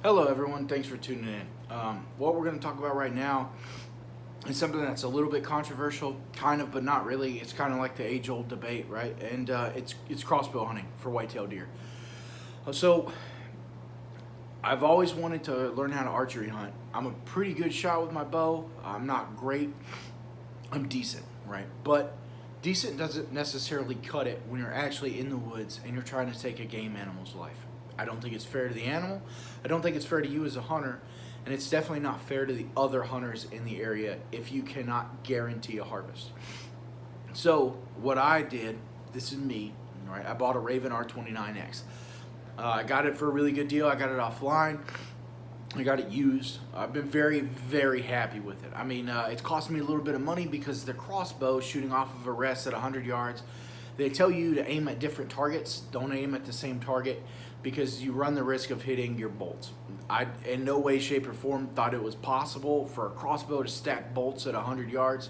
Hello, everyone. Thanks for tuning in. What we're going to talk about right now is something that's a little bit controversial, kind of, but not really. It's kind of like the age-old debate, right? And it's crossbow hunting for whitetail deer. So I've always wanted to learn how to archery hunt. I'm a pretty good shot with my bow. I'm not great. I'm decent, right? But decent doesn't necessarily cut it when you're actually in the woods and you're trying to take a game animal's life. I don't think it's fair to the animal. I don't think it's fair to you as a hunter. And it's definitely not fair to the other hunters in the area if you cannot guarantee a harvest. So what I did, this is me, right? I bought a Raven R29X. I got it for a really good deal. I got it offline. I got it used. I've been very, very happy with it. I mean, it's cost me a little bit of money because the crossbow shooting off of a rest at 100 yards, they tell you to aim at different targets. Don't aim at the same target because you run the risk of hitting your bolts. I, in no way, shape, or form, thought it was possible for a crossbow to stack bolts at 100 yards.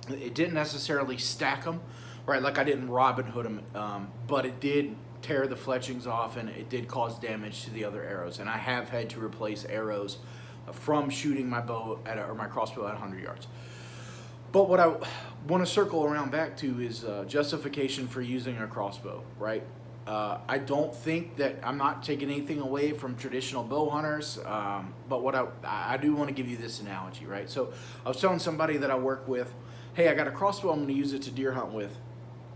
It didn't necessarily stack them, right? Like I didn't Robin Hood them, but it did tear the fletchings off and it did cause damage to the other arrows. And I have had to replace arrows from shooting my bow at or my crossbow at 100 yards. But what I want to circle around back to is justification for using a crossbow, right? I don't think that I'm not taking anything away from traditional bow hunters, but what I do want to give you this analogy, right? So I was telling somebody that I work with, hey, I got a crossbow, I'm going to use it to deer hunt with.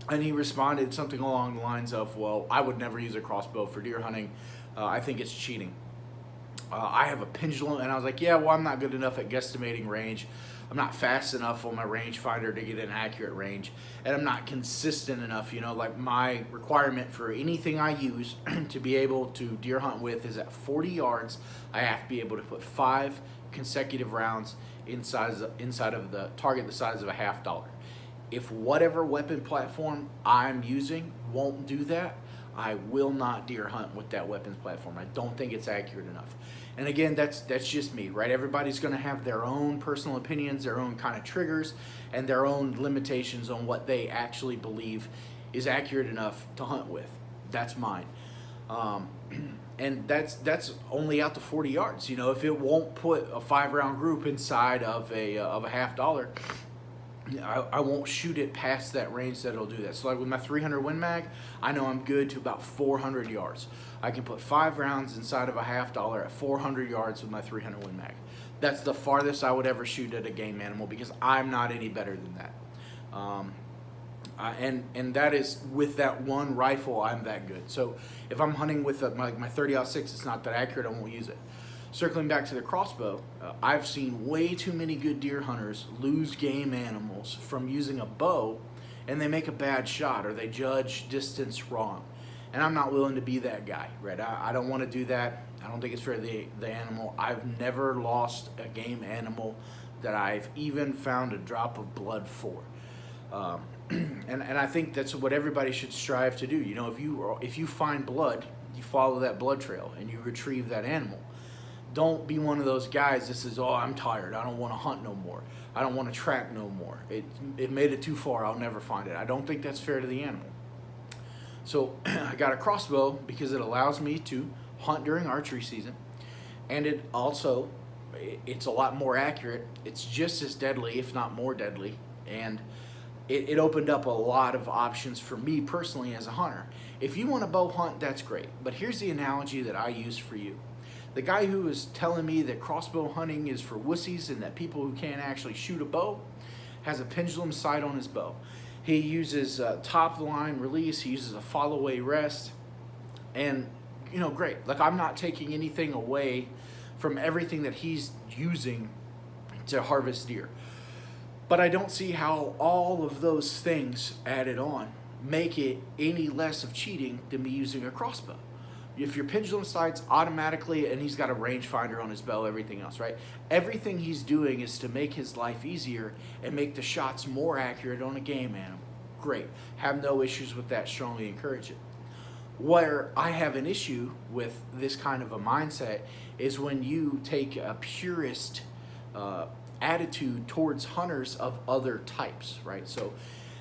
And he responded something along the lines of, well, I would never use a crossbow for deer hunting. I think it's cheating. I have a pendulum, and I was like, yeah, well, I'm not good enough at guesstimating range. I'm not fast enough on my rangefinder to get an accurate range, and I'm not consistent enough. You know, like my requirement for anything I use to be able to deer hunt with is at 40 yards. I have to be able to put 5 consecutive rounds inside of the target the size of a $50. If whatever weapon platform I'm using won't do that, I will not deer hunt with that weapons platform. I don't think it's accurate enough. And again, that's just me, right? Everybody's going to have their own personal opinions, their own kind of triggers, and their own limitations on what they actually believe is accurate enough to hunt with. That's mine. And that's only out to 40 yards. You know, if it won't put a 5-round group inside of a $50, I won't shoot it past that range that'll do that. So like with my 300 Win Mag, I know I'm good to about 400 yards. I can put 5 rounds inside of a $50 at 400 yards with my 300 Win Mag. That's the farthest I would ever shoot at a game animal because I'm not any better than that. And that is with that one rifle, I'm that good. So if I'm hunting with my 30-06, it's not that accurate, I won't use it. Circling back to the crossbow, I've seen way too many good deer hunters lose game animals from using a bow, and they make a bad shot or they judge distance wrong. And I'm not willing to be that guy, right? I don't want to do that. I don't think it's fair to the animal. I've never lost a game animal that I've even found a drop of blood for. And I think that's what everybody should strive to do. You know, if you find blood, you follow that blood trail and you retrieve that animal. Don't be one of those guys that says, oh, I'm tired. I don't want to hunt no more. I don't want to track no more. It made it too far. I'll never find it. I don't think that's fair to the animal. So I got a crossbow because it allows me to hunt during archery season. And it's a lot more accurate. It's just as deadly, if not more deadly. And it opened up a lot of options for me personally as a hunter. If you want to bow hunt, that's great. But here's the analogy that I use for you. The guy who is telling me that crossbow hunting is for wussies and that people who can't actually shoot a bow has a pendulum sight on his bow. He uses top line release, he uses a fall away rest, and you know, great. Like I'm not taking anything away from everything that he's using to harvest deer. But I don't see how all of those things added on make it any less of cheating than me using a crossbow. If your pendulum sights automatically, and he's got a rangefinder on his bow, everything else, right? Everything he's doing is to make his life easier and make the shots more accurate on a game animal. Great. Have no issues with that. Strongly encourage it. Where I have an issue with this kind of a mindset is when you take a purist attitude towards hunters of other types, right? So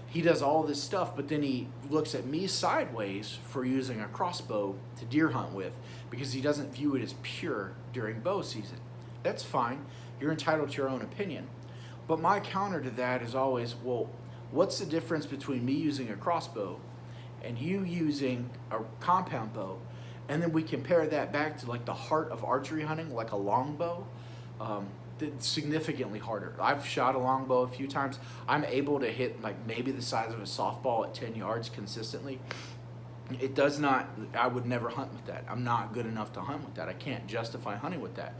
he does all this stuff, but then he looks at me sideways for using a crossbow to deer hunt with because he doesn't view it as pure during bow season. That's fine. You're entitled to your own opinion. But my counter to that is always, well, what's the difference between me using a crossbow and you using a compound bow? And then we compare that back to like the heart of archery hunting, like a longbow. It's significantly harder. I've shot a longbow a few times. I'm able to hit like maybe the size of a softball at 10 yards consistently. It does not, I would never hunt with that. I'm not good enough to hunt with that. I can't justify hunting with that.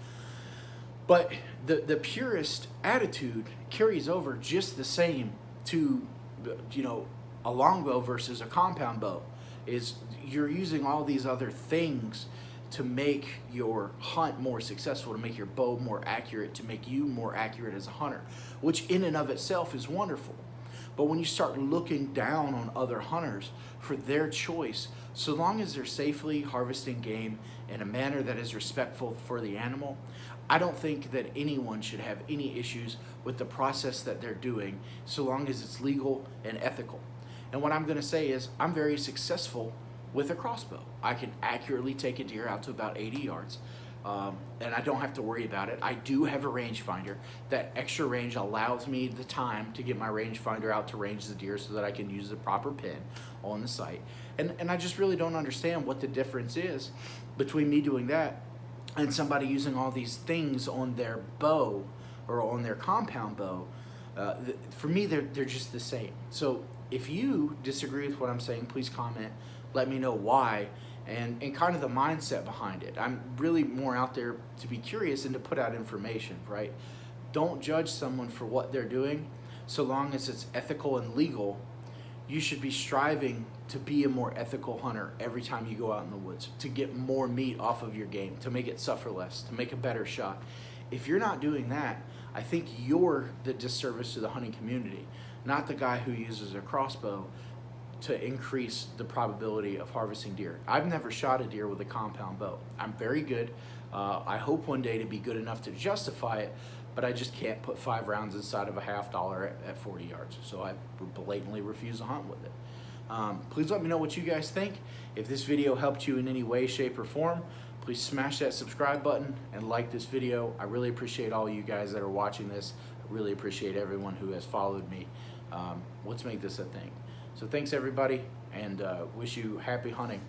But the purist attitude carries over just the same to, you know, a longbow versus a compound bow. Is you're using all these other things to make your hunt more successful, to make your bow more accurate, to make you more accurate as a hunter, which in and of itself is wonderful. But when you start looking down on other hunters for their choice, so long as they're safely harvesting game in a manner that is respectful for the animal, I don't think that anyone should have any issues with the process that they're doing, so long as it's legal and ethical. And what I'm going to say is I'm very successful with a crossbow. I can accurately take a deer out to about 80 yards, and I don't have to worry about it. I do have a rangefinder. That extra range allows me the time to get my rangefinder out to range the deer so that I can use the proper pin on the sight. And I just really don't understand what the difference is between me doing that and somebody using all these things on their bow or on their compound bow. For me, they're just the same. So if you disagree with what I'm saying, please comment. Let me know why and kind of the mindset behind it. I'm really more out there to be curious and to put out information, right? Don't judge someone for what they're doing. So long as it's ethical and legal, you should be striving to be a more ethical hunter every time you go out in the woods, to get more meat off of your game, to make it suffer less, to make a better shot. If you're not doing that, I think you're the disservice to the hunting community, not the guy who uses a crossbow to increase the probability of harvesting deer. I've never shot a deer with a compound bow. I'm very good. I hope one day to be good enough to justify it, but I just can't put 5 rounds inside of a $half at 40 yards. So I blatantly refuse to hunt with it. Please let me know what you guys think. If this video helped you in any way, shape, or form, please smash that subscribe button and like this video. I really appreciate all you guys that are watching this. I really appreciate everyone who has followed me. Let's make this a thing. So thanks everybody, and wish you happy hunting.